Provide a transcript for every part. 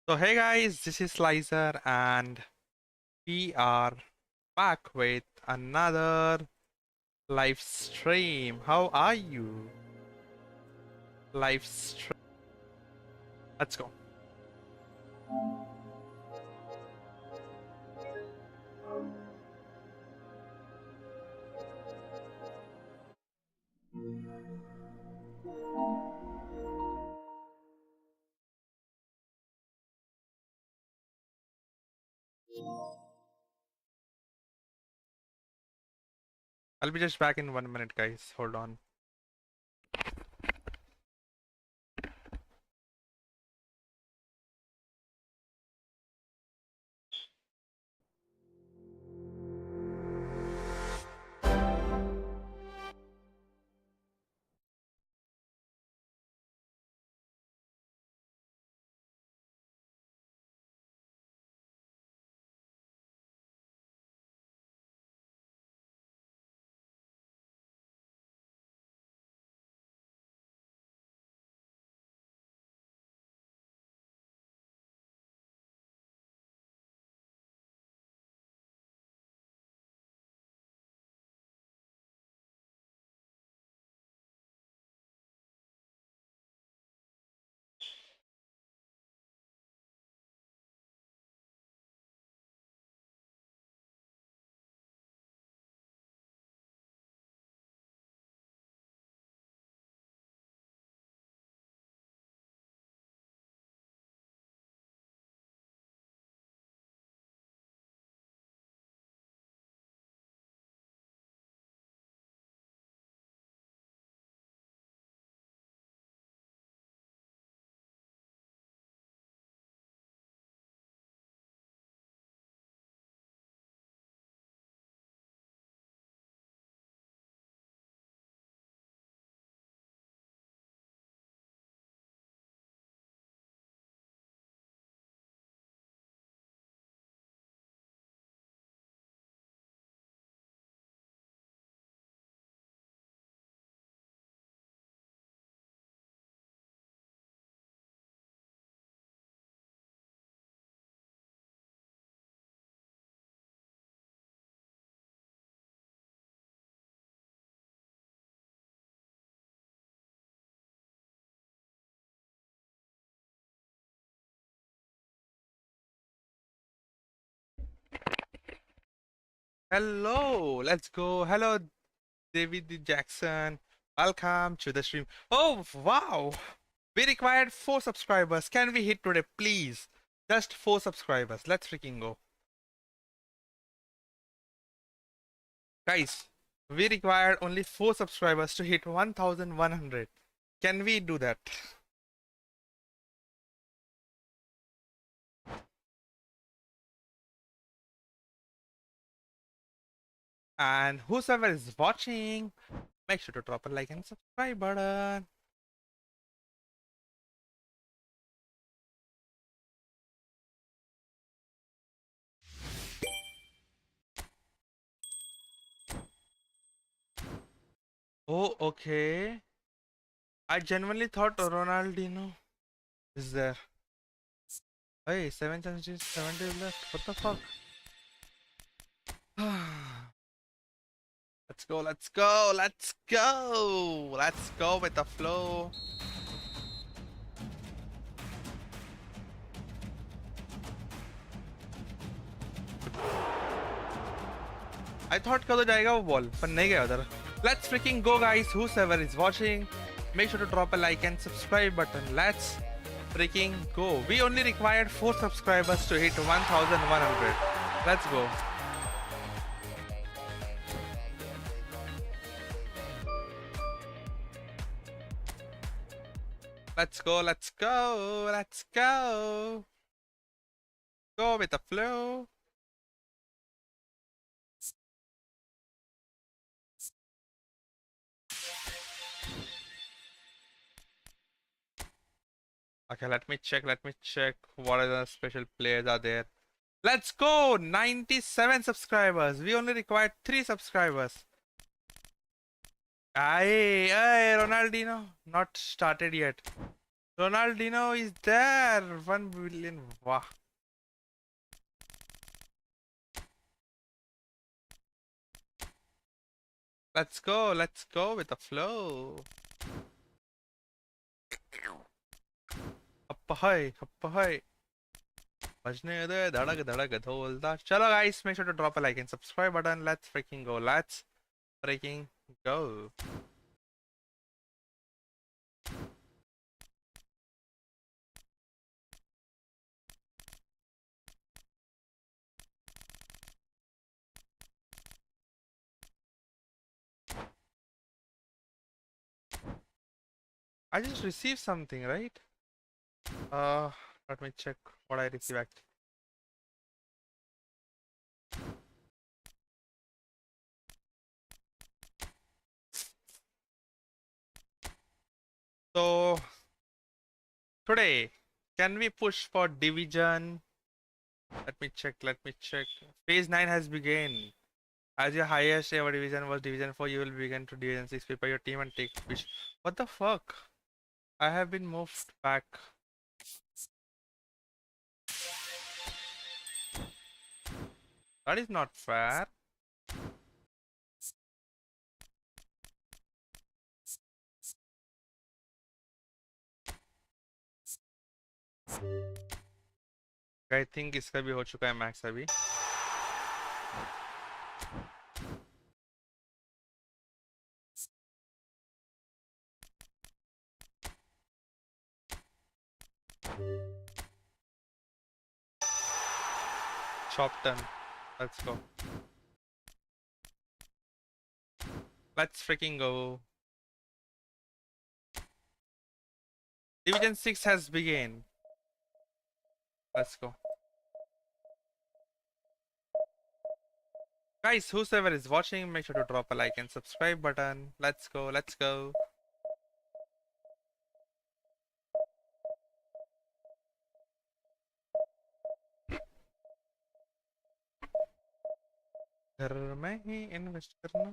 So hey guys, this is Lizer and we are back with another live stream. How are you? Live stream. Let's go. I'll be just back in 1 minute, guys. Hold on. Hello, let's go. Hello, David Jackson. Welcome to the stream. Oh wow! We required 4 subscribers. Can we hit today, please? Just 4 subscribers. Let's freaking go. Guys, we required only 4 subscribers to hit 1100. Can we do that? And whosoever is watching, make sure to drop a like and subscribe button. Oh, okay. I genuinely thought Ronaldinho is there. Hey, 770 left. What the fuck? Let's go, let's go, let's go! Let's go with the flow. I thought कब तो जाएगा वो ball पर नहीं गया उधर. Let's freaking go, guys. Whosoever is watching, make sure to drop a like and subscribe button. Let's freaking go. We only required 4 subscribers to hit 1100. Let's go. Let's go, let's go, let's go. Go with the flow. Okay, let me check what other special players are there. Let's go! 97 subscribers. We only required 3 subscribers. Aye, Ronaldinho. Not started yet. Ronaldinho is there. 1 billion. Wow. Let's go with the flow. Appahoy. Bajne de dhadak dhadak dholda. Chalo guys, make sure to drop a like and subscribe button. Let's freaking go. Let's freaking go. I just received something, right? Let me check what I received actually. So today, can we push for division? Let me check. Phase 9 has begun. As your highest ever division was Division 4, you will begin to Division 6. Prepare your team and take fish. What the fuck? I have been moved back. That is not fair. I think इसका भी हो चुका है max अभी. Shop done. Let's go. Let's freaking go. Division 6 has begun. Let's go. Guys, whosoever is watching, make sure to drop a like and subscribe button. Let's go. घर में ही invest करना.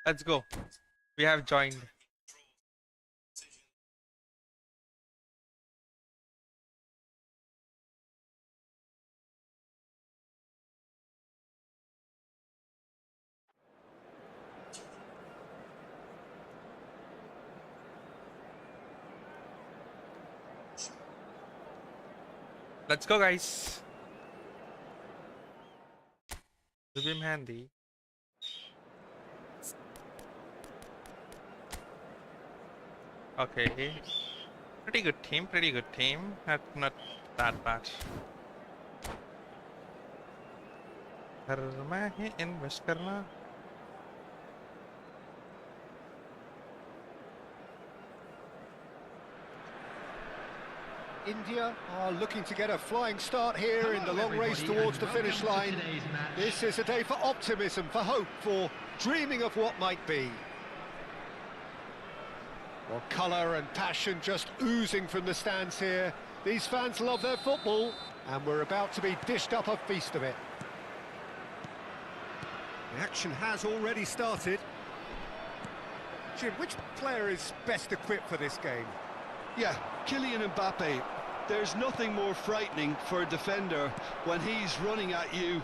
Let's go. We have joined. Let's go, guys. Zubim handy. Okay. Pretty good team. Not that bad. घर में ही invest करना. India are looking to get a flying start here in the long race towards the finish line. This is a day for optimism, for hope, for dreaming of what might be. Well, colour and passion just oozing from the stands here. These fans love their football, and we're about to be dished up a feast of it. The action has already started. Jim, which player is best equipped for this game? Yeah, Kylian Mbappe. There's nothing more frightening for a defender when he's running at you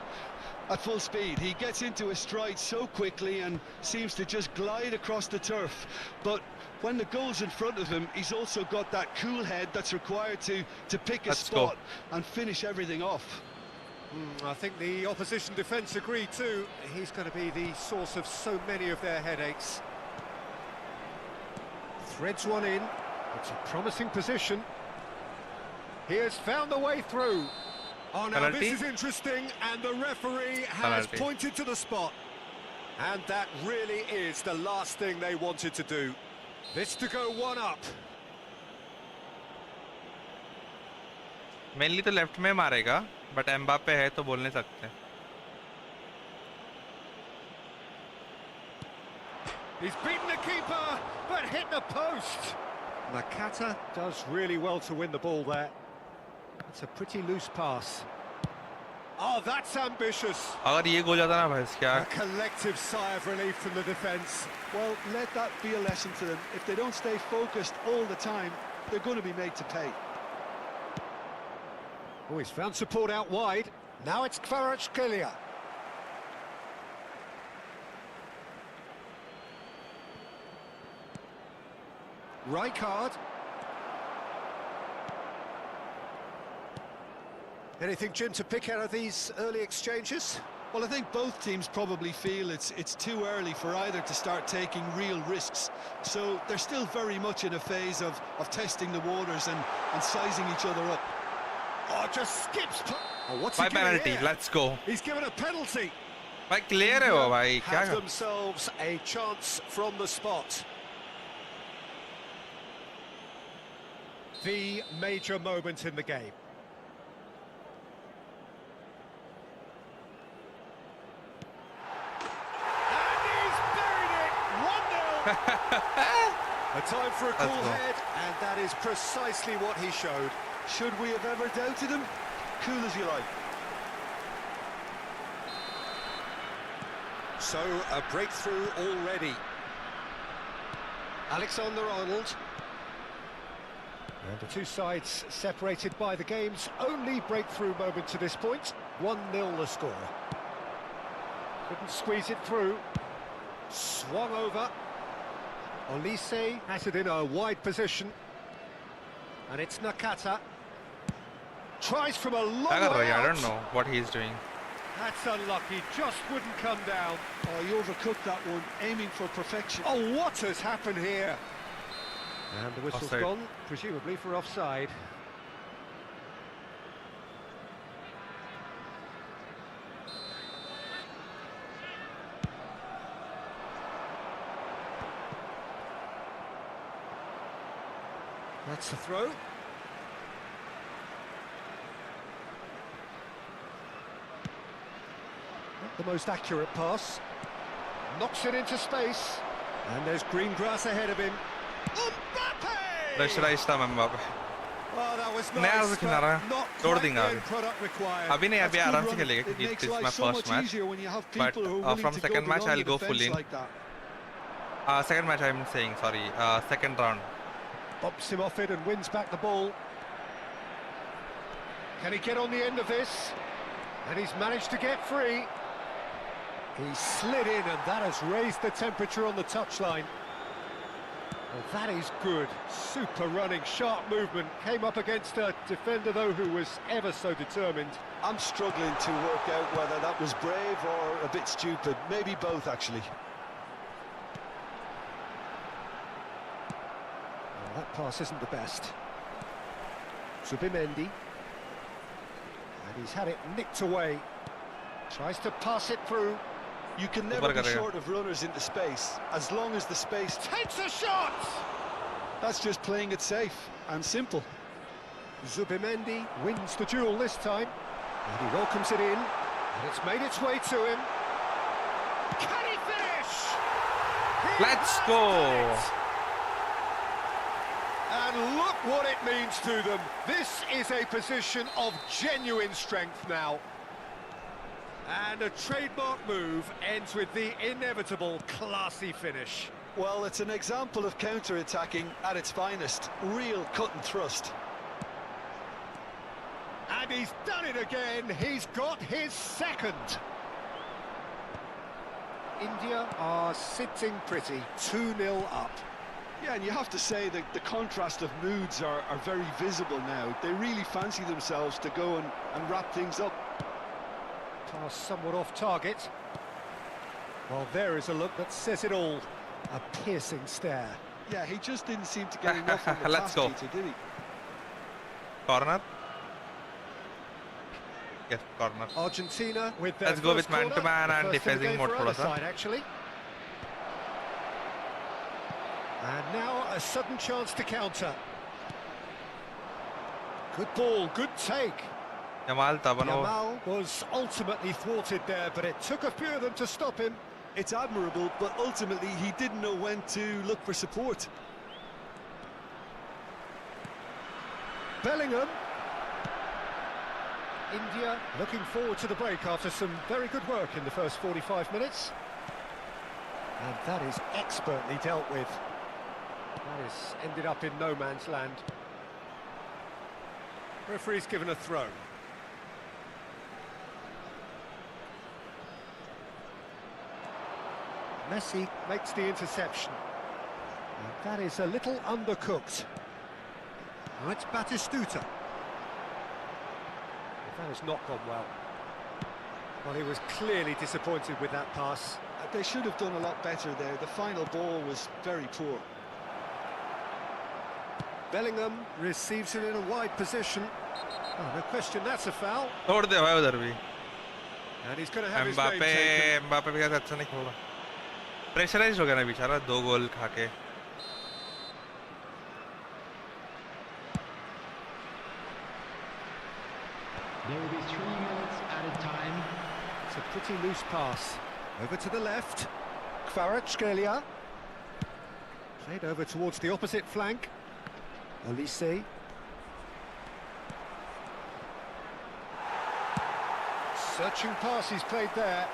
at full speed. He gets into a stride so quickly and seems to just glide across the turf. But when the goal's in front of him, he's also got that cool head that's required to pick a spot and finish everything off. I think the opposition defence agree too. He's going to be the source of so many of their headaches. Threads one in. It's a promising position. He has found the way through. Oh, now Penalty? this is interesting, and the referee has Penalty. pointed to the spot. And that really is the last thing they wanted to do. This to go one up. Mainly तो left में मारेगा, but Mbappe है तो बोल नहीं सकते. He's beaten the keeper, but hit the post. Nakata does really well to win the ball there. It's a pretty loose pass. Oh, that's ambitious. अगर ये गोल जाता ना भाई क्या? A collective sigh of relief from the defence. Well, let that be a lesson to them. If they don't stay focused all the time, they're going to be made to pay. Oh, he's found support out wide. Now it's Kvaratskhelia. Rijkaard. Anything, Jim, to pick out of these early exchanges? Well, I think both teams probably feel it's too early for either to start taking real risks. So they're still very much in a phase of testing the waters and sizing each other up. Oh, just skips. Oh, what's he By giving penalty, here? let's go. He's given a penalty. भाई clear है वो भाई क्या? Have themselves a chance from the spot. The major moment in the game. And he's buried it! 1-0! A time for a cool That's cool. head, and that is precisely what he showed. Should we have ever doubted him? Cool as you like. So, a breakthrough already. Alexander-Arnold. And the two sides separated by the game's only breakthrough moment to this point. 1-0 the score. Couldn't squeeze it through. Swung over. Olise has it in a wide position. And it's Nakata. Tries from a long क्या कर रहा way है? I out. don't know what he's doing. That's unlucky, just wouldn't come down. Oh, he overcooked that one, aiming for perfection. Oh, what has happened here? And the whistle's Offside. gone, presumably for offside. That's the throw. Not the most accurate pass. Knocks it into space. And there's green grass ahead of him. Mbappe! Pressurized था Mbappe. Oh, that was नया nice, से खिला रहा but है, not तोड़ quite देंगे the अभी. end product required. अभी नहीं, अभी That's good आराम से running. खेलेगा It क्योंकि makes this is life my so first much match. easier when you have But people who are willing from to second go match, beyond I'll the go full defence in. like that. Second match I'm saying, sorry, second round. Bumps him off it and wins back the ball. Can he get on the end of this? And he's managed to get free. He slid in, and that has raised the temperature on the touchline. Well, that is good. Super running, sharp movement. Came up against a defender, though, who was ever so determined. I'm struggling to work out whether that was brave or a bit stupid. Maybe both, actually. Well, that pass isn't the best. Zubimendi. And he's had it nicked away. Tries to pass it through. You can never be short of runners into space, as long as the space... Takes a shot! That's just playing it safe and simple. Zubimendi wins the duel this time. And he welcomes it in. And it's made its way to him. Can he finish? Let's go! And look what it means to them. This is a position of genuine strength now. And a trademark move ends with the inevitable classy finish. Well, it's an example of counter-attacking at its finest. Real cut and thrust. And he's done it again. He's got his second. India are sitting pretty, 2-0 up. Yeah, and you have to say that the contrast of moods are very visible now. They really fancy themselves to go and wrap things up. Pass somewhat off target. Well, there is a look that says it all. A piercing stare. Yeah, he just didn't seem to get enough on the Let's pass, go. Peter, did he? Corner. Yes, corner. Argentina with their Let's go first with man-to-man corner. and The first of the defending game mode for thoda other sa. side, actually. And now a sudden chance to counter. Good ball, good take. Yamal tha bano. Yamal was ultimately thwarted there, but it took a few of them to stop him. It's admirable, but ultimately he didn't know when to look for support. Bellingham. India looking forward to the break after some very good work in the first 45 minutes. And that is expertly dealt with. That is ended up in no man's land. Referee's given a throw. Messi makes the interception. And that is a little undercooked. Now it's Batistuta. That has not gone well. Well, he was clearly disappointed with that pass. They should have done a lot better there. The final ball was very poor. Bellingham receives it in a wide position. Oh, no question, that's a foul. छोड़ दे भाई उधर भी. And he's going to have his name Mbappe taken. Mbappe भी अच्छा नहीं खेला. Pressurised हो गया ना बेचारा 2 गोल खा के. There will be 3 minutes added time. It's a pretty loose pass. Over to the left. Kvaratskhelia. Played over towards the opposite flank. Olise. Searching pass he's played there.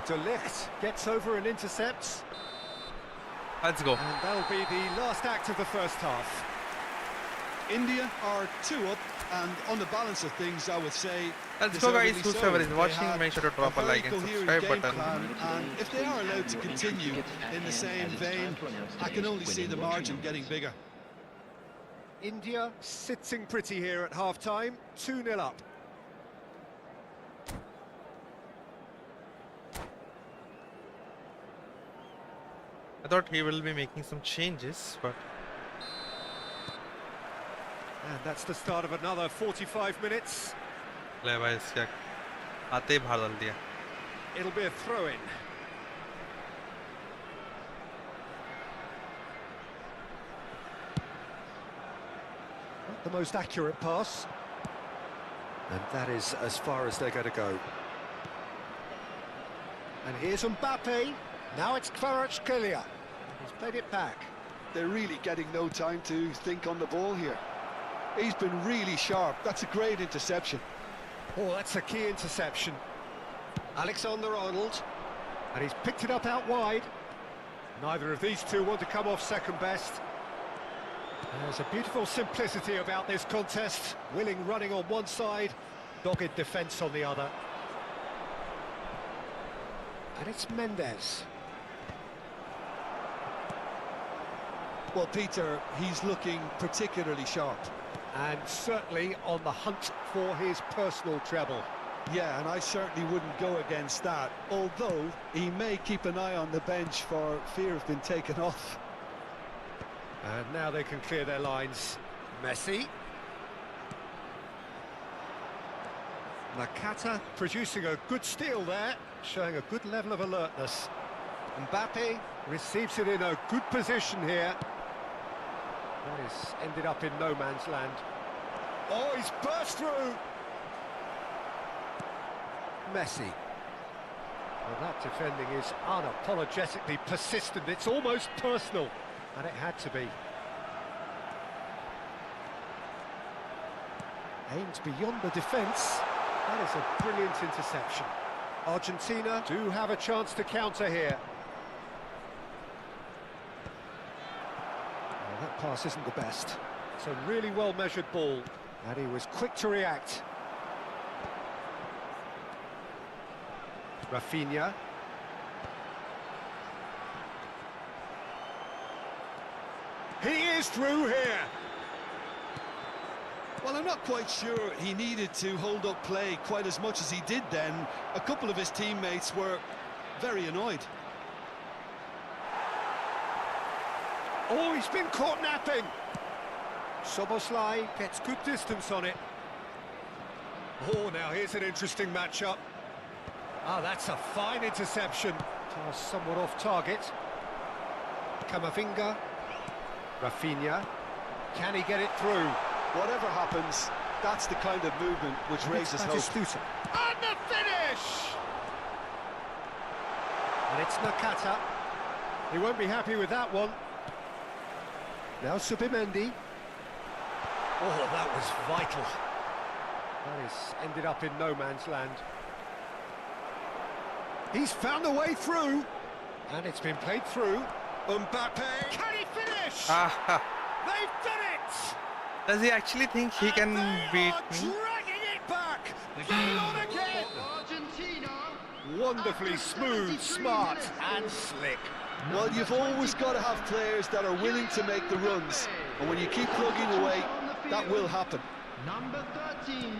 De Ligt gets over and intercepts. Let's go. And that'll be the last act of the first half. India are 2 up, and on the balance of things, I would say. Let's go, guys. deservedly Whoever so. is They watching, had make sure to drop a very like and coherent subscribe game button. plan, and if they are allowed to continue in the same vein, I can only see the margin getting bigger. India sitting pretty here at half-time, 2-0 up. I thought he will be making some changes, but And that's the start of another 45 minutes. ले भाई इसके आते ही बाहर डाल दिया. It'll be a throw-in. Not the most accurate pass. And that is as far as they're going to go. And here's Mbappe. Now it's Kvaratskhelia. He's played it back. They're really getting no time to think on the ball here. He's been really sharp. That's a great interception. Oh, that's a key interception. Alexander-Arnold. And he's picked it up out wide. Neither of these two want to come off second best. There's a beautiful simplicity about this contest. Willing running on one side, dogged defence on the other. And it's Mendes. Well, Peter, he's looking particularly sharp. And certainly on the hunt for his personal treble. Yeah, and I certainly wouldn't go against that, although he may keep an eye on the bench for fear of being taken off. And now they can clear their lines. Messi. Nakata producing a good steal there, showing a good level of alertness. Mbappe receives it in a good position here. That is ended up in no man's land. Oh, he's burst through! Messi. Well, that defending is unapologetically persistent. It's almost personal, and it had to be. Aimed beyond the defence. That is a brilliant interception. Argentina do have a chance to counter here. Well, that pass isn't the best. It's a really well-measured ball, and he was quick to react. Rafinha. He is through here. Well, I'm not quite sure he needed to hold up play quite as much as he did then. A couple of his teammates were very annoyed. Oh, he's been caught napping. Soboslai gets good distance on it. Oh, now here's an interesting matchup. Ah, that's a fine interception. Somewhat off target. Camavinga. Rafinha. Can he get it through? Whatever happens, that's the kind of movement which raises hope. Batistuta. And the finish! And it's Nakata. He won't be happy with that one. Now Subimendi. Oh, that was vital. That is ended up in no man's land. He's found a way through. And it's been played through. Mbappe. Can he finish? They've done it! Does he actually think he can beat me? Dragging it back. Going on again. Argentina. Wonderfully smooth, smart, and slick. Well, you've always got to have players that are willing to make the runs, and when you keep plugging away, that will happen. Number 13.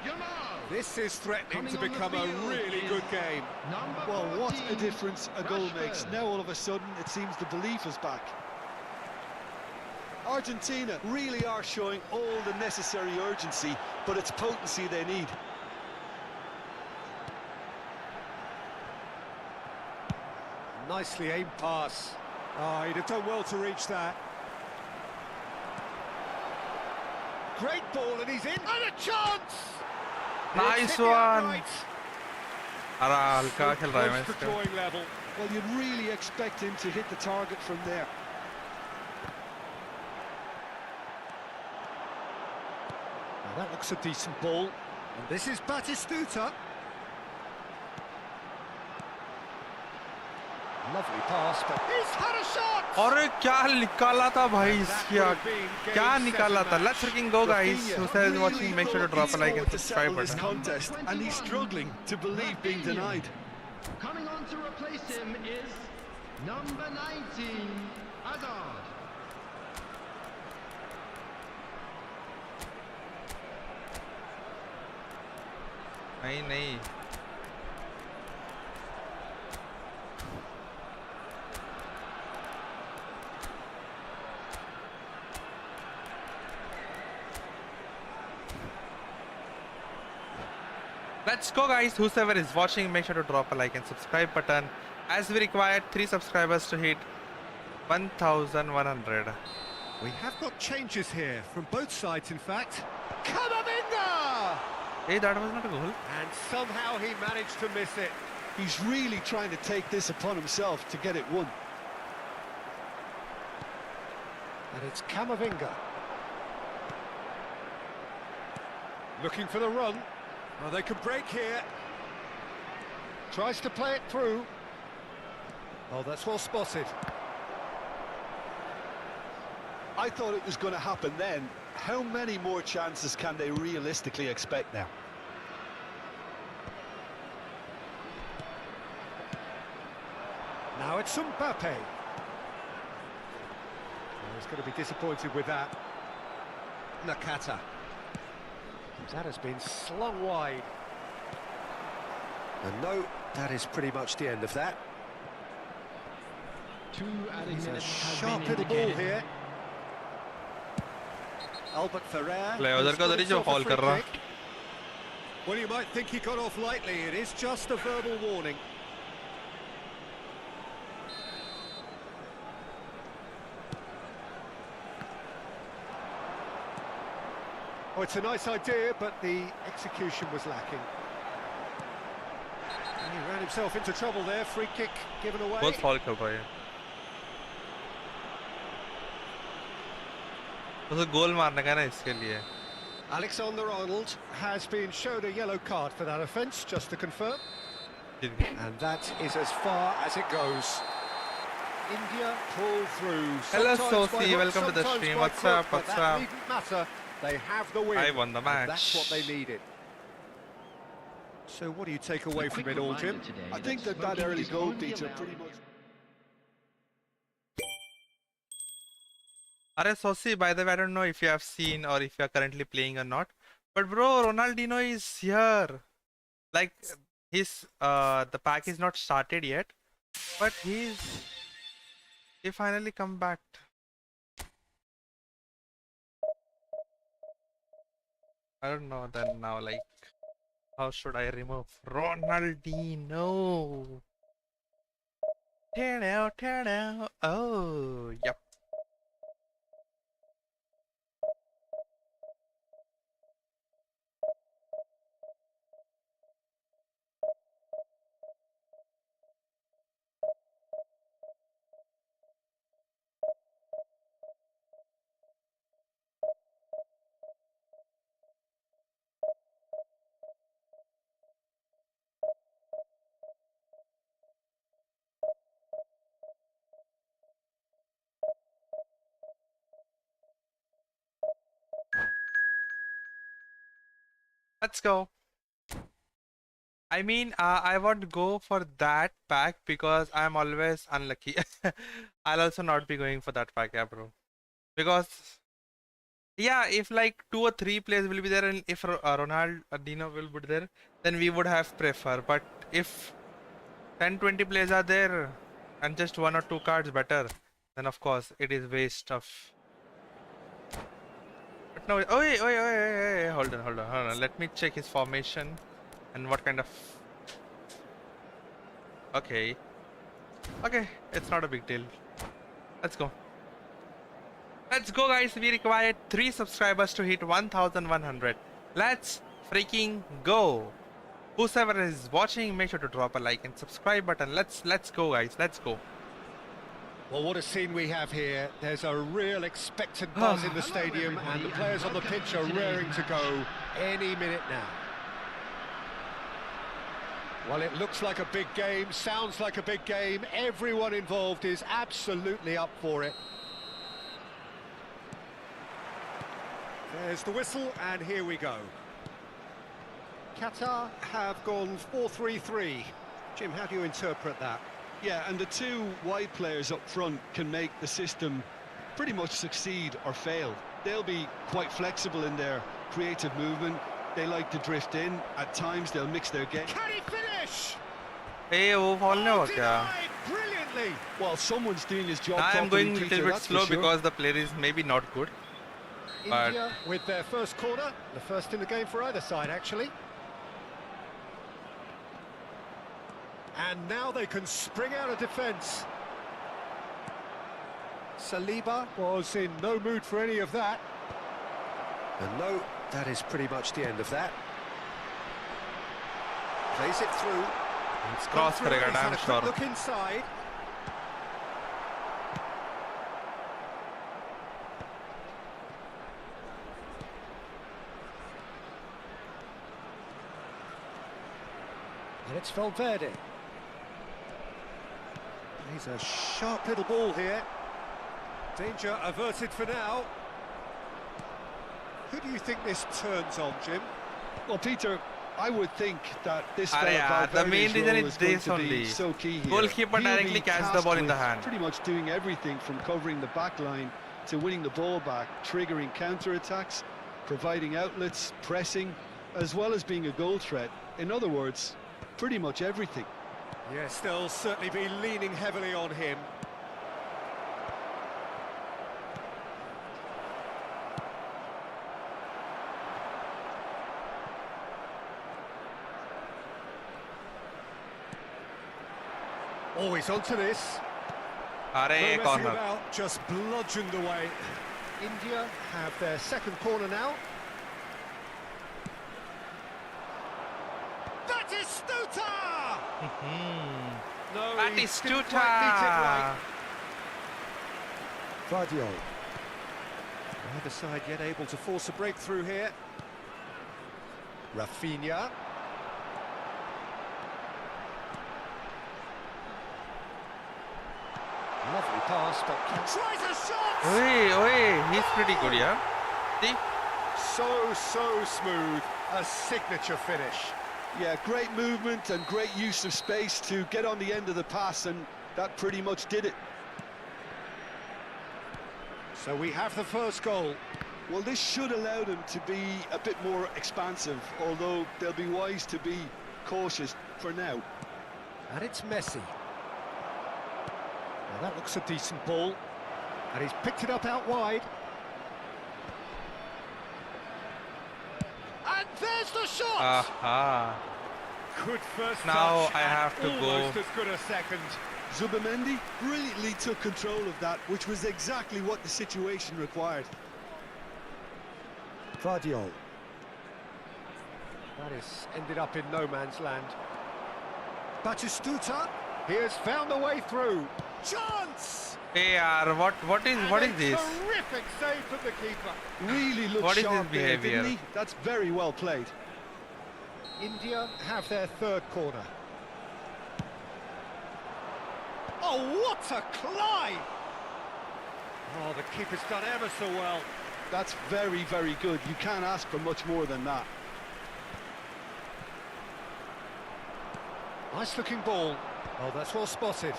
Yamal. This is threatening to Coming on the become a field really is good game. Number Well, what a 14, difference a goal Rashford. makes. Now, all of a sudden, it seems the belief is back. Argentina really are showing all the necessary urgency, but it's potency they need. Nicely aimed pass. Oh, he'd have done well to reach that. Great ball, and he's in. And a chance! Nice It's hit the one. upright. अरे हल्का खेल रहा है मैं Close to इसका. drawing level. Well, you'd really expect him to hit the target from there. Now that looks a decent ball. And this is Batistuta. Lovely pass, but he's had a shot! अरे क्या निकाला था भाई इसकी That would आग. have been क्या game, निकाला set, था. and Let's match. freaking go, guys. Rafinha Who's there is really watching, make sure to thought drop he a like and scored to subscribe settle this button. contest, and he's struggling to believe being denied. Coming on to replace him is number 19, Hazard. नहीं नहीं. Let's go, guys. Whoever is watching, make sure to drop a like and subscribe button, as we required 3 subscribers to hit 1,100. We have got changes here from both sides, in fact. Camavinga! Hey, that was not a goal. And somehow he managed to miss it. He's really trying to take this upon himself to get it won. And it's Camavinga. Looking for the run. Oh, they could break here. Tries to play it through. Oh, that's well spotted. I thought it was going to happen then. How many more chances can they realistically expect now? Now it's Mbappe. Oh, he's going to be disappointed with that. Nakata. That has been slung wide. And no, that is pretty much the end of that. 2 added It's a minutes have sharp been little ball indicated. here. Albert Ferrer. Play उधर का उधर ही जो Himself a foul free कर रहा. kick. Well, you might think he got off lightly. It is just a verbal warning. Oh, it's a nice idea, but the execution was lacking. And he ran himself into trouble there. Free kick given away. बहुत foul खेल रहा है. उसे गोल मारने का ना इसके लिए. Alexander-Arnold has been shown a yellow card for that offence, just to confirm. And that is as far as it goes. India pull through. Hello, Sometimes by Sophie. hook, Welcome to the sometimes stream. by What's crook, up? but What's that up? needn't matter. They have the win. I won the and match. that's what they needed. So what do you take away from it all, Jim? I think that early goal, Peter, pretty much... Sosi, by the way, I don't know if you have seen or if you are currently playing or not. But bro, Ronaldinho is here. Like his the pack is not started yet, but he finally come back. I don't know then now, like how should I remove Ronaldinho? Turn out. Oh, yep. Let's go. I mean, I won't go for that pack because I'm always unlucky. I'll also not be going for that pack, yeah, bro. Because, yeah, if like 2 or 3 players will be there and if Ronaldinho will be there, then we would have prefer. But if 10-20 players are there and just 1 or 2 cards better, then of course it is waste of. But no, hold on. Let me check his formation and what kind of. Okay, it's not a big deal. Let's go. Let's go, guys. We required 3 subscribers to hit 1,100. Let's freaking go. Whoever is watching, make sure to drop a like and subscribe button. Let's go, guys. Let's go. Well, what a scene we have here. There's a real expectant buzz in the stadium, and the players on the pitch are raring to go any minute now. Well, it looks like a big game, sounds like a big game. Everyone involved is absolutely up for it. There's the whistle, and here we go. Qatar have gone 4-3-3. Jim, how do you interpret that? Yeah, and the 2 wide players up front can make the system pretty much succeed or fail. They'll be quite flexible in their creative movement. They like to drift in. At times, they'll mix their game. Can he finish? Hey, वो fall नहीं हो क्या? Brilliantly. Well, someone's doing his job I am properly, going a Peter, little bit that's for slow sure. because the player is maybe not good. But India with their first corner, the first in the game for either side, actually. And now they can spring out of defence. Saliba was in no mood for any of that. And no, that is pretty much the end of that. Plays it through. It's Cross gone through. करेगा, He's had damn a quick sure. look inside. And it's Valverde. He's a sharp little ball here. Danger averted for now. Who do you think this turns on, Jim? Well, Peter, I would think that this Arey fella yaar, the main Valverde's reason role is is going this to be only. so key here. Goalkeeper He'll directly be catch the tasked ball in the with hand. pretty much doing everything from covering the back line to winning the ball back, triggering counter-attacks, providing outlets, pressing, as well as being a goal threat. In other words, pretty much everything. Yes, they'll certainly be leaning heavily on him. Always onto this. अरे No messing corner. about, just bludgeoned away. India have their second corner now. That is Stuta! No, That he is didn't quite beat it right. Stuta. Vardiol. Neither side yet able to force a breakthrough here. Rafinha. Lovely pass, but tries a shot! Oi, he's pretty good, yeah. See? So smooth. A signature finish. Yeah, great movement and great use of space to get on the end of the pass, and that pretty much did it. So we have the first goal. Well, this should allow them to be a bit more expansive, although they'll be wise to be cautious for now. And it's Messi. Well, that looks a decent ball. And he's picked it up out wide. And there's the shot! Aha. Good first Now touch I have to and go. almost as good a second. Zubamendi brilliantly took control of that, which was exactly what the situation required. Guardiola. That has ended up in no man's land. Batistuta, he has found a way through. Chance! Hey, yaar, what is this? Terrific save from the keeper. Really looked What is sharp his there, behaviour? didn't he? That's very well played. India have their third corner. Oh, what a climb! Oh, the keeper's done ever so well. That's very, very good. You can't ask for much more than that. Nice looking ball. Oh, that's well spotted.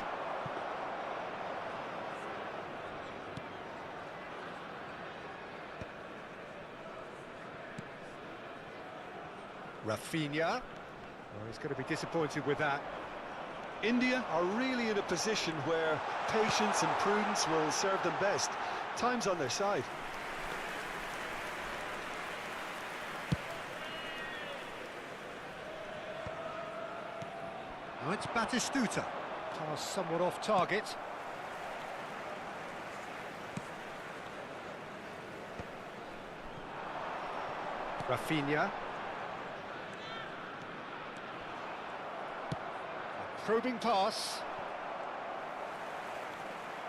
Rafinha. Oh, he's going to be disappointed with that. India are really in a position where patience and prudence will serve them best. Time's on their side. Now it's Batistuta. Pass somewhat off target. Rafinha. A probing pass.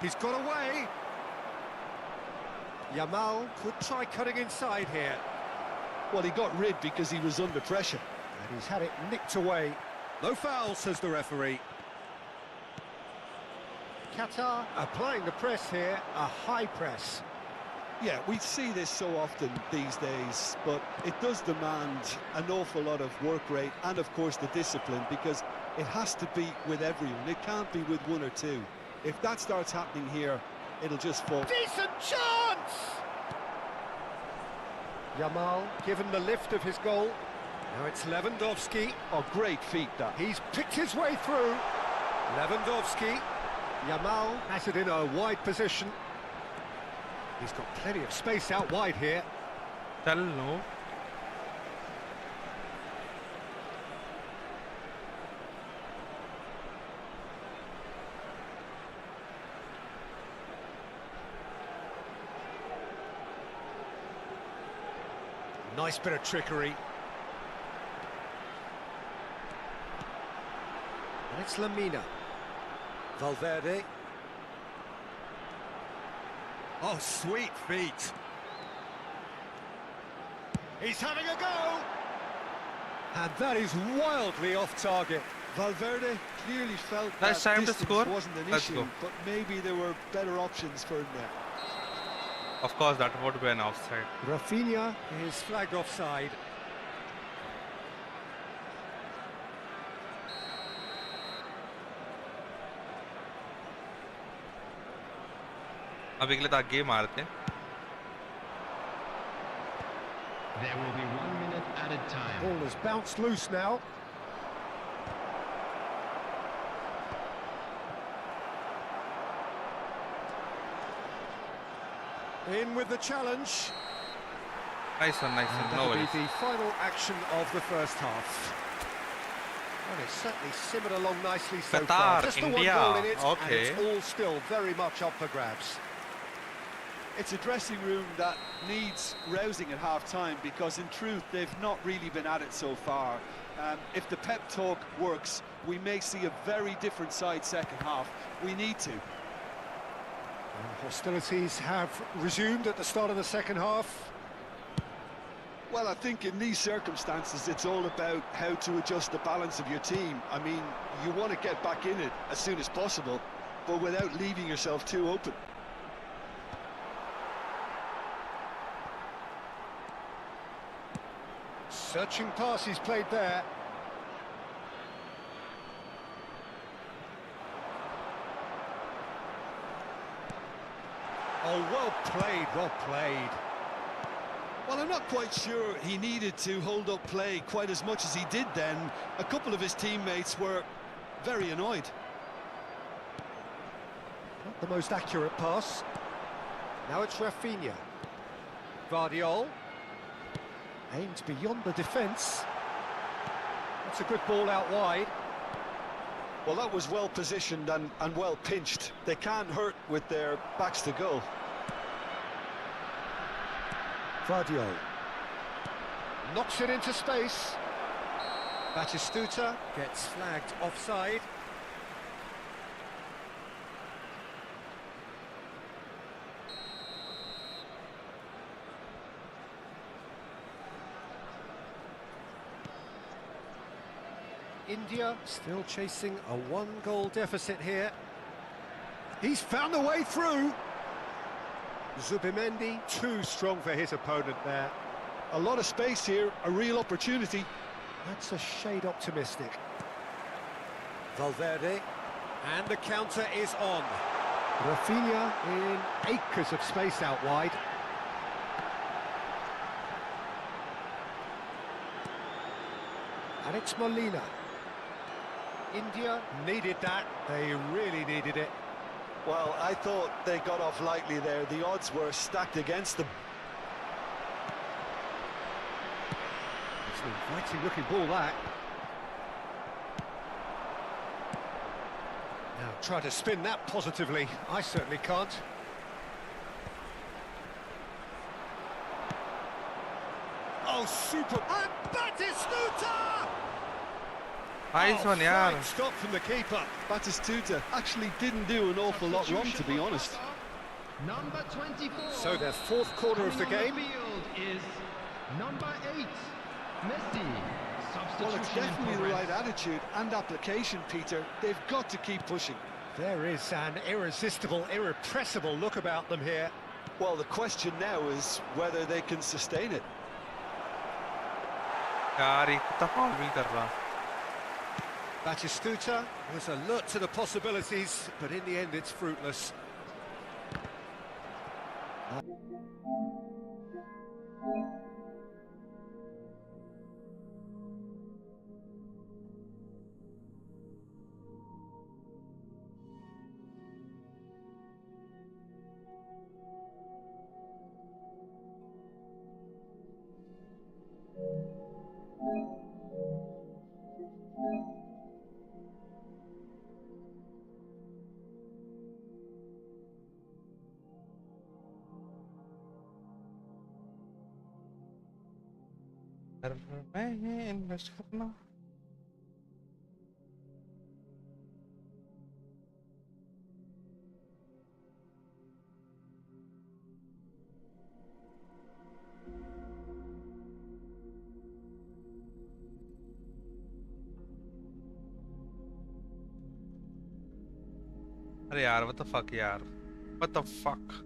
He's got away. Yamal could try cutting inside here. Well, he got rid because he was under pressure. And he's had it nicked away. No foul, says the referee. Qatar applying the press here, a high press. Yeah, we see this so often these days, but it does demand an awful lot of work rate and, of course, the discipline, because it has to be with everyone. It can't be with one or two. If that starts happening here, it'll just fall. Decent chance! Yamal given the lift of his goal. Now it's Lewandowski. Oh, great feat, that. He's picked his way through. Lewandowski. Yamal has it in a wide position. He's got plenty of space out wide here. Tell no. Nice bit of trickery. And it's Lamina. Valverde. Oh, sweet feet. He's having a go. And that is wildly off target. Valverde clearly felt Nice that time to distance score. wasn't an Let's issue, go. but maybe there were better options for him there. Of course, that would be an offside. Rafinha is flagged offside. अब अगले तक game मारते हैं. There will be 1 minute added time. Ball has bounced loose now. In with the challenge. Nice one, nice one. And No that'll be worries. the final action of the first half. And it's certainly simmered along nicely so far. Qatar, Just the India, one goal in it, and okay. it's all still very much up for grabs. It's a dressing room that needs rousing at half-time, because in truth they've not really been at it so far. If the pep talk works, we may see a very different side second half. We need to. And hostilities have resumed at the start of the second half. Well, I think in these circumstances it's all about how to adjust the balance of your team. I mean, you want to get back in it as soon as possible, but without leaving yourself too open. Searching pass he's played there. Oh, well played, well played. Well, I'm not quite sure he needed to hold up play quite as much as he did then. A couple of his teammates were very annoyed. Not the most accurate pass. Now it's Rafinha. Vardiol. Aimed beyond the defence. That's a good ball out wide. Well, that was well positioned and well pinched. They can't hurt with their backs to goal. Vardiol. Knocks it into space. Batistuta gets flagged offside. India still chasing a one-goal deficit here. He's found a way through. Zubimendi too strong for his opponent there. A lot of space here, a real opportunity. That's a shade optimistic. Valverde, and the counter is on. Rafinha in acres of space out wide. Alex Molina. India needed that, they really needed it. Well, I thought they got off lightly there. The odds were stacked against them. It's an inviting looking ball, that. Now try to spin that positively. I certainly can't. Oh, super! And Batistuta! Nice one, yeah. Fine stop from the keeper. Batistuta actually didn't do an awful lot wrong, to be honest. Number 24. So their fourth quarter of the Coming game. on the field is number 8, Messi. Well, it's Substitution in definitely the progress. right attitude and application, Peter. They've got to keep pushing. There is an irresistible, irrepressible look about them here. Well, the question now is whether they can sustain it. यार ये कितना foul भी कर रहा. Batistuta was alert to the possibilities, but in the end it's fruitless. मैं invest करना. अरे यार what the fuck यार, what the fuck.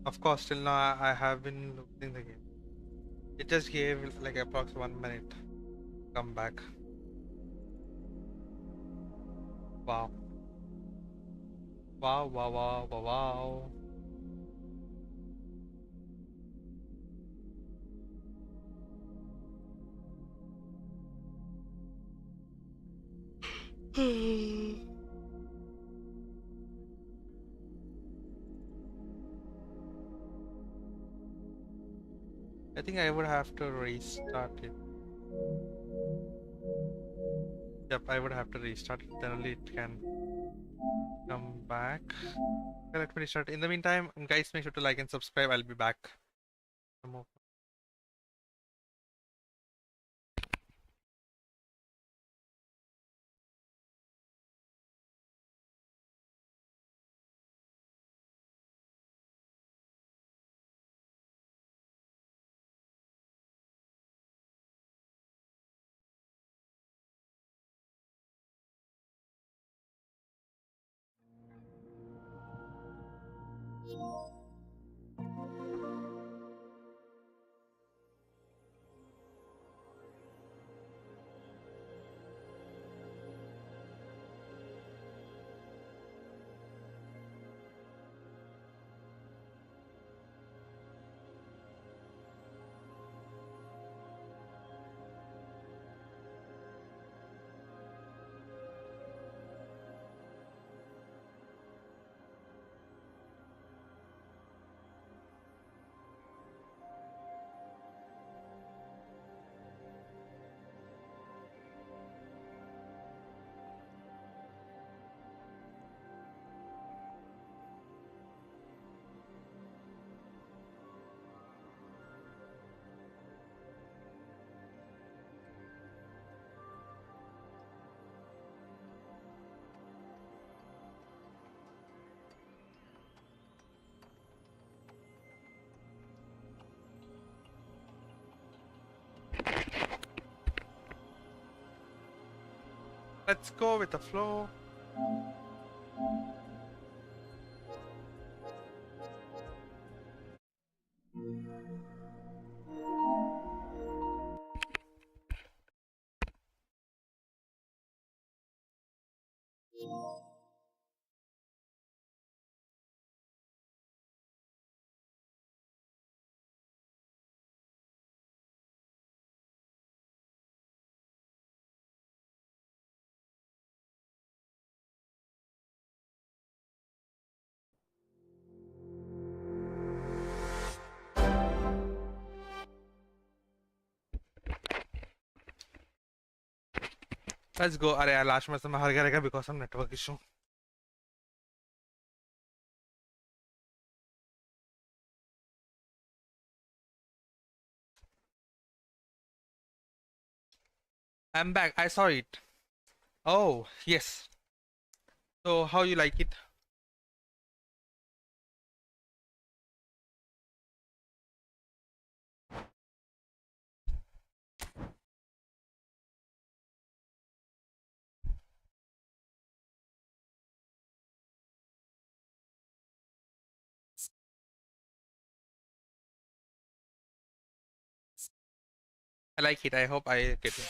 Of course, till now I have been losing the game. It just gave like approx 1 minute. Come back. Wow. Wow, wow, wow, wow, wow. I think I would have to restart it. Yep, I would have to restart it, then only it can come back. Okay, let me restart. In the meantime, guys, make sure to like and subscribe. I'll be back. Some more. Let's go with the flow. Let's go. अरे यार last match में हार गया रहेगा because of network issue. I'm back. I saw it. Oh, yes. So how you like it? I like it. I hope I get it.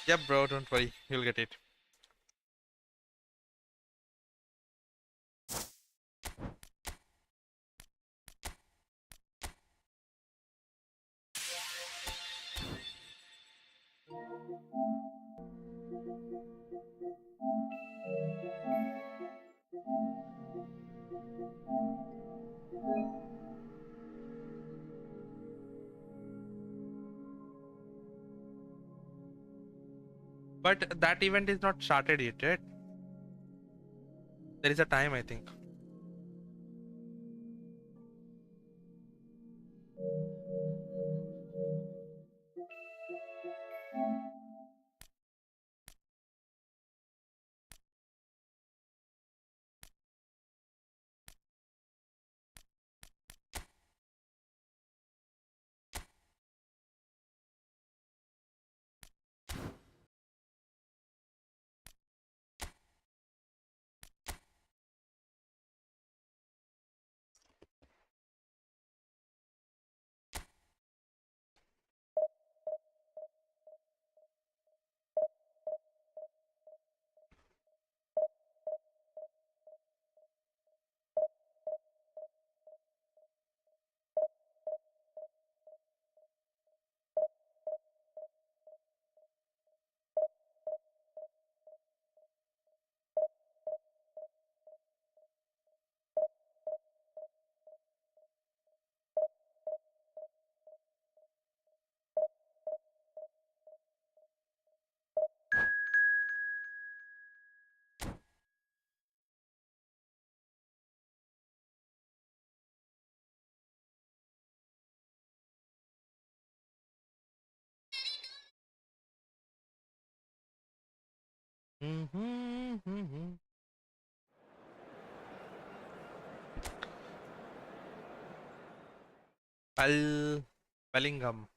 Yep, bro. Don't worry. You'll get it. But that event is not started yet, right? There is a time, I think. Mm-hmm. Bellingham.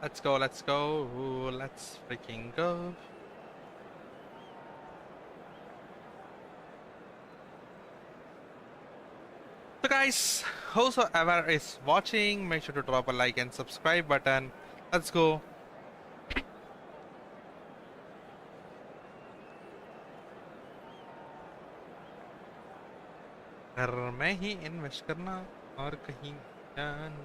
Let's go, let's go. Ooh, let's freaking go. So guys, whosoever is watching, make sure to drop a like and subscribe button. Let's go. घर में ही invest करना और कहीं जान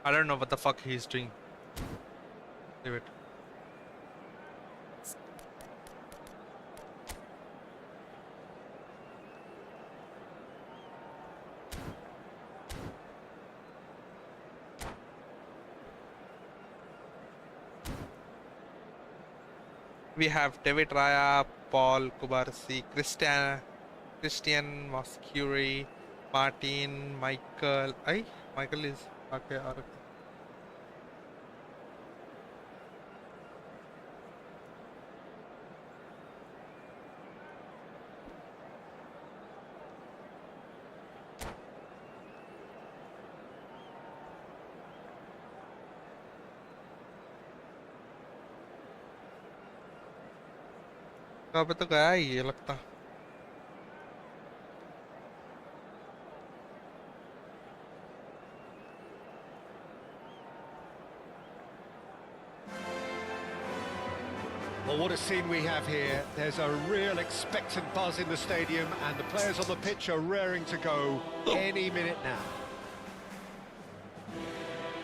I don't know what the fuck he's doing. Leave it. We have David Raya, Paul Kubarsi, Christian Moscuri, Martin, Michael. Michael is okay. कहाँ पे तो गया ही ये लगता. Well, what a scene we have here. There's a real expectant buzz in the stadium, and the players on the pitch are raring to go any minute now.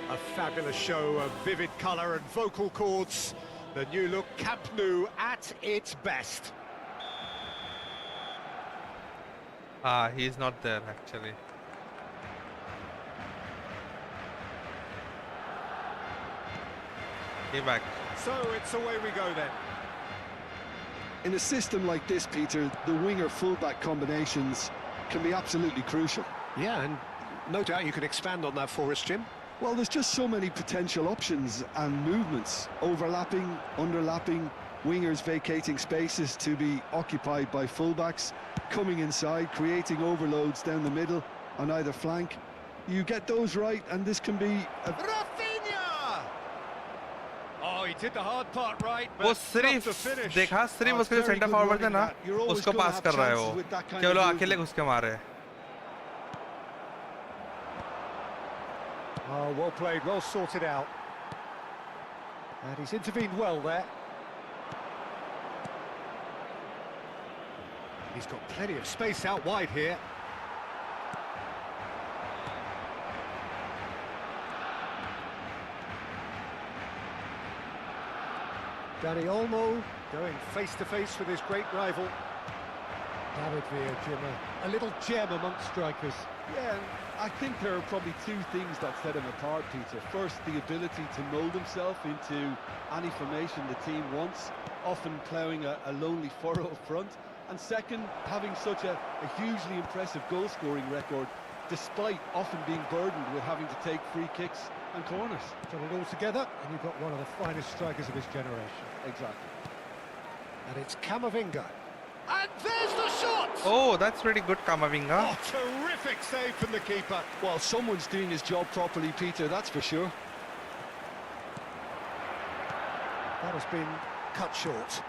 A fabulous show of vivid colour and vocal cords. The new look Camp Nou at its best. He's not there actually. He back. So it's away we go then. In a system like this, Peter, the winger-fullback combinations can be absolutely crucial. Yeah, and no doubt you can expand on that for us, Jim. Well, there's just so many potential options and movements. Overlapping, underlapping, wingers vacating spaces to be occupied by fullbacks, coming inside, creating overloads down the middle on either flank. You get those right, and this can be a... Rafinha! Oh, he did the hard part right, वो but not सिर्फ the finish. देखा सिर्फ उसके जो very centre good forward है running ना that. You're always उसको gonna pass have कर रहा है chances वो with that kind केवल of अकेले movement. घुस के मारे. Oh, well played, well sorted out. And he's intervened well there. He's got plenty of space out wide here. Dani Olmo going face-to-face with his great rival. David Villa, Jim, a little gem amongst strikers. Yeah, and I think there are probably two things that set him apart, Peter. First, the ability to mould himself into any formation the team wants, often ploughing a lonely furrow up front. And second, having such a hugely impressive goal-scoring record, despite often being burdened with having to take free kicks and corners. Put it all together, and you've got one of the finest strikers of his generation. Exactly. And it's Camavinga. And there's the shot! Oh, that's pretty good, Kamavinga. Oh, terrific save from the keeper. Well, someone's doing his job properly, Peter, that's for sure. That has been cut short.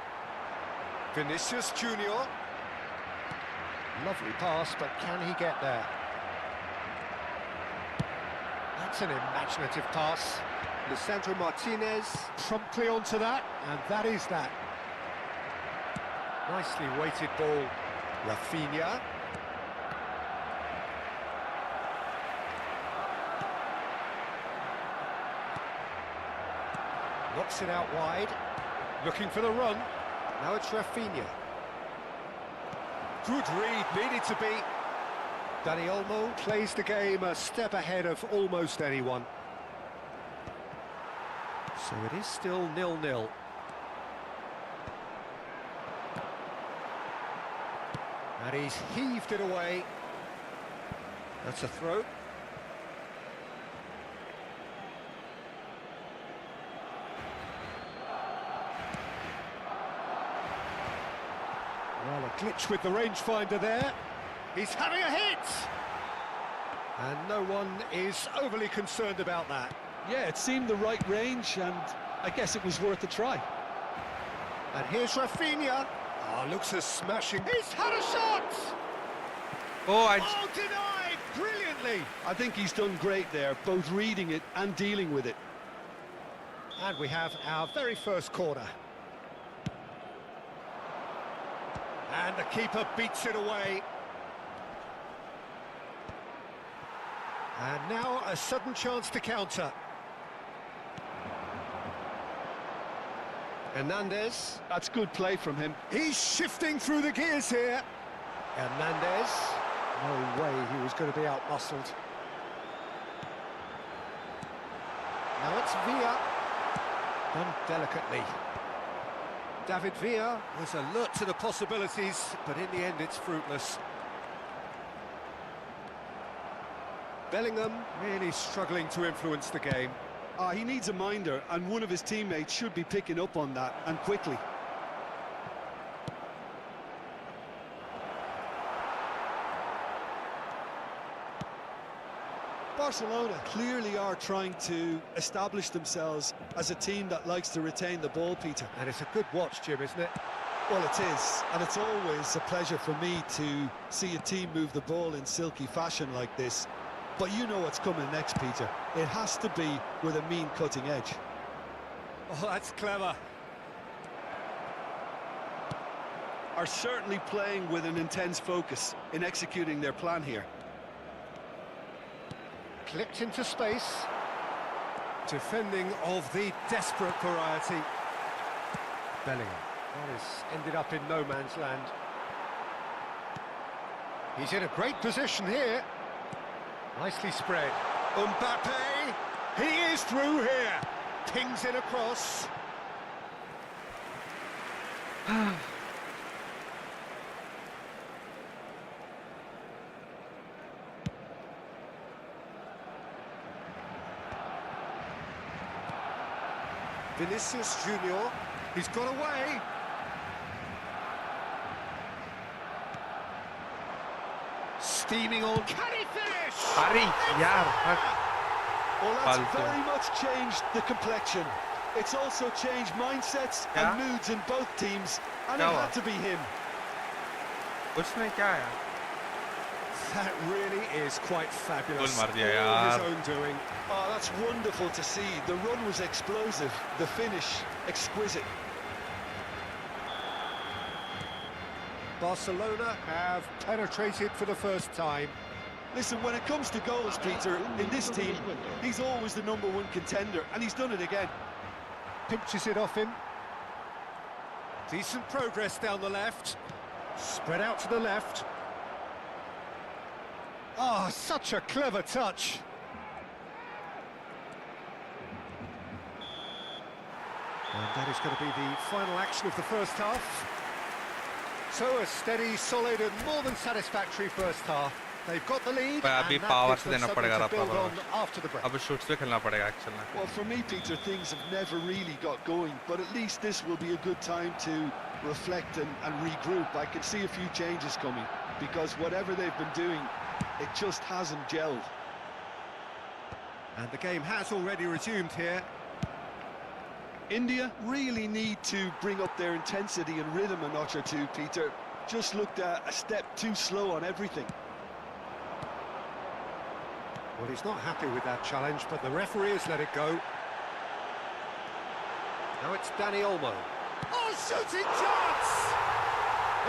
Vinicius Junior. Lovely pass, but can he get there? That's an imaginative pass. Lisandro Martinez promptly onto that, and that is that. Nicely weighted ball. Rafinha. Knocks it out wide. Looking for the run. Now it's Rafinha. Good read, needed to be. Dani Olmo plays the game a step ahead of almost anyone. So it is still 0-0. And he's heaved it away. That's a throw. Well, a glitch with the rangefinder there. He's having a hit! And no one is overly concerned about that. Yeah, it seemed the right range, and I guess it was worth a try. And here's Rafinha. Oh, looks as smashing. He's had a shot! Oh, denied! Brilliantly! I think he's done great there, both reading it and dealing with it. And we have our very first corner. And the keeper beats it away. And now a sudden chance to counter. Hernandez. That's good play from him. He's shifting through the gears here. Hernandez. No way he was going to be out-muscled. Now it's Villa. Done delicately. David Villa was alert to the possibilities, but in the end it's fruitless. Bellingham really struggling to influence the game. He needs a minder, and one of his teammates should be picking up on that, and quickly. Barcelona clearly are trying to establish themselves as a team that likes to retain the ball, Peter. And it's a good watch, Jim, isn't it? Well, it is, and it's always a pleasure for me to see a team move the ball in silky fashion like this. But you know what's coming next, Peter. It has to be with a mean cutting edge. Oh, that's clever. Are certainly playing with an intense focus in executing their plan here. Clipped into space. Defending of the desperate variety. Bellingham. That has ended up in no man's land. He's in a great position here. Nicely spread. Mbappe. He is through here. Pings it across. Vinicius Junior, he's got away. Steaming on, can he finish? Hurry, yaar. Well, that's Falso. very much changed the complexion. It's also changed mindsets Yeah. and moods in both teams, and Yeah. it had to be him. उसने क्या है? That really is quite fabulous. Goal मार दिया All यार. his own doing. Oh, that's wonderful to see. The run was explosive, the finish exquisite. Barcelona have penetrated for the first time. Listen, when it comes to goals, Peter, in this team, he's always the #1 contender, and he's done it again. Pinches it off him. Decent progress down the left. Spread out to the left. Oh, such a clever touch. And that is going to be the final action of the first half. So a steady, solid and more than satisfactory first half. They've got the lead भाई अभी and that power gives से them देना something पड़ेगा to build रहा on after the break. अब shoots पे खेलना पड़ेगा एक्चुअल में. Well, for me, Peter, things have never really got going, but at least this will be a good time to reflect and regroup. I can see a few changes coming, because whatever they've been doing, it just hasn't gelled. And the game has already resumed here. India really need to bring up their intensity and rhythm a notch or two, Peter. Just looked a step too slow on everything. Well, he's not happy with that challenge, but the referee has let it go. Now it's Danny Olmo. Oh, shooting chance!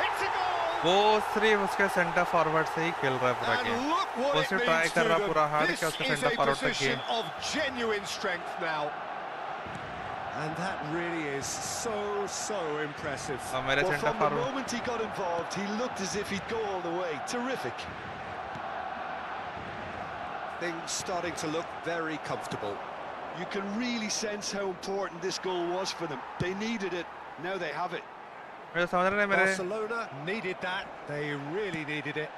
It's a goal! वो सिर्फ उसके centre forward से ही खेल रहा है पूरा And game. look what वो it सिर्फ ट्राई means कर to रहा them. पूरा हार्ड This के उसके is सेंटर a फॉरवर्ड तक position game. of genuine strength now. And that really is so impressive. अब मेरे Well, centre from the forward moment he got involved, he looked as if he'd go all the way. Terrific. Things starting to look very comfortable. You can really sense how important this goal was for them. They needed it. Now they have it. मेरे समझ रहे हैं मेरे. Barcelona needed that. They really needed it.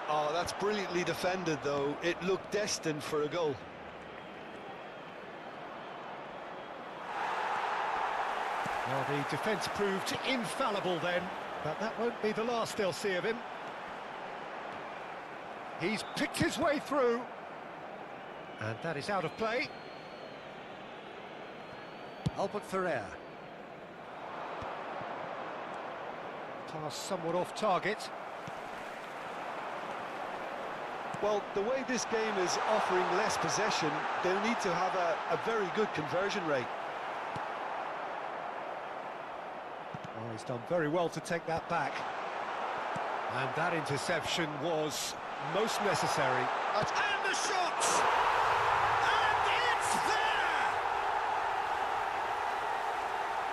Oh, that's brilliantly defended, though. It looked destined for a goal. Well, the defence proved infallible then, but that won't be the last they'll see of him. He's picked his way through. And that is out of play. Albert Ferrer. Pass somewhat off target. Well, the way this game is offering less possession, they'll need to have a very good conversion rate. Oh, he's done very well to take that back. And that interception was most necessary. And the shot! And it's there!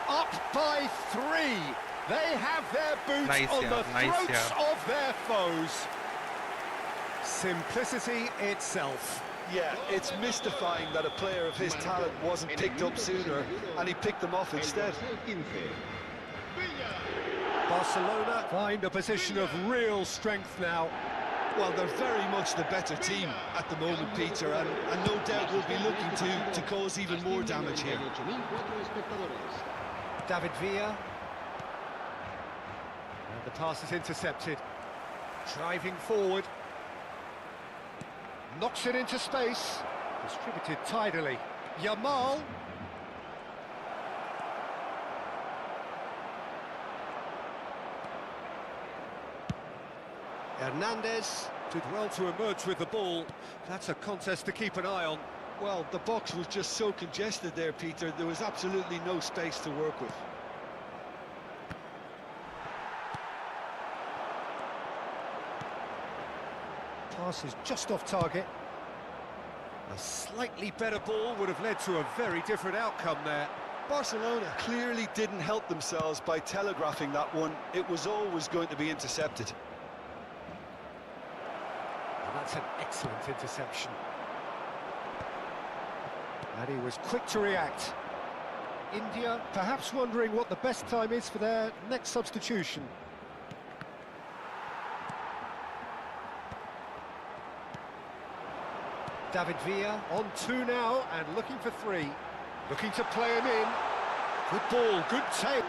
Up by 3. They have their boots Nice, on yeah, the nice, throats yeah. of their foes. Simplicity itself. Yeah, it's mystifying that a player of his talent wasn't picked up sooner, and he picked them off instead. Barcelona find a position of real strength now. Well, they're very much the better team at the moment, Peter, and no doubt will be looking to cause even more damage here. David Villa. And the pass is intercepted. Driving forward. Knocks it into space. Distributed tidily. Yamal. Hernandez did well to emerge with the ball. That's a contest to keep an eye on. Well, the box was just so congested there, Peter. There was absolutely no space to work with. Pass is just off target. A slightly better ball would have led to a very different outcome there. Barcelona clearly didn't help themselves by telegraphing that one. It was always going to be intercepted. And that's an excellent interception. And he was quick to react. India perhaps wondering what the best time is for their next substitution. David Villa on 2 now and looking for 3. Looking to play him in. Good ball, good take.